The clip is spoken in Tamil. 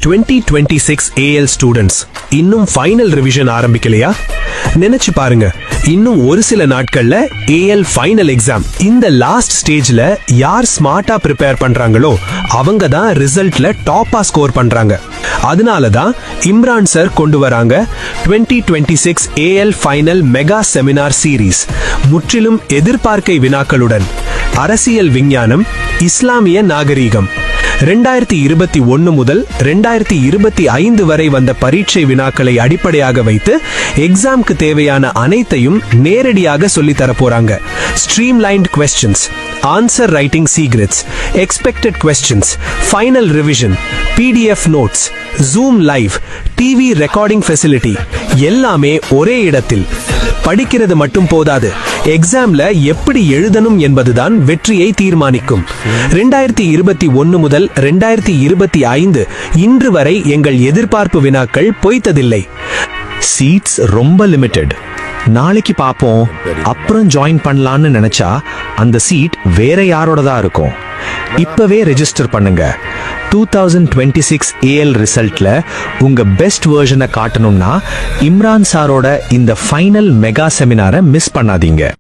2026 AL ஸ்டூடெண்ட்ஸ் இன்னும் ஃபைனல் ரிவிஷன் ஆரம்பிக்கலையா? நினைச்சு பாருங்க, இன்னும் ஒரு சில நாட்கள்ல AL ஃபைனல் எக்ஸாம். இந்த லாஸ்ட் ஸ்டேஜ்ல யார் ஸ்மார்ட்டா ப்ரிப்பேர் பண்றாங்களோ அவங்க தான் ரிசல்ட்ல டாப்பா ஸ்கோர் பண்றாங்க. அதனால தான் இம்ரான் சார் கொண்டு வராங்க 2026 AL final mega seminar series. முற்றிலும் எதிர்பார்க்கை வினாக்களுடன் அரசியல் விஞ்ஞானம், இஸ்லாமிய நாகரீகம். 2021 முதல் 2025 வரை வந்த பரீட்சை வினாக்களை அடிப்படையாக வைத்து எக்ஸாம்க்கு தேவையான அனைத்தையும் நேரடியாக சொல்லித் தர போறாங்க. Streamlined questions, answer writing secrets, expected questions, final revision, PDF notes, zoom live, TV recording facility எல்லாமே ஒரே இடத்தில். படிக்கிறது மட்டும் போதாது, எக்ஸாம்ல எப்படி எழுதணும் என்பதுதான் வெற்றியை தீர்மானிக்கும். 2021 முதல் 2025 இன்று வரை எங்கள் எதிர்பார்ப்பு வினாக்கள் பொய்த்ததில்லை. சீட்ஸ் ரொம்ப லிமிட்டெட். நாளைக்கு பாப்போம் அப்புறம் ஜாயின் பண்ணலான்னு நினைச்சா அந்த சீட் வேற யாரோடதா இருக்கும். இப்பவே ரெஜிஸ்டர் பண்ணுங்க. 2026 AL ரிசல்ட்ல உங்க பெஸ்ட் வெர்ஷனை காட்டணும்னா இம்ரான் சாரோட இந்த ஃபைனல் மெகா செமினாரை மிஸ் பண்ணாதீங்க.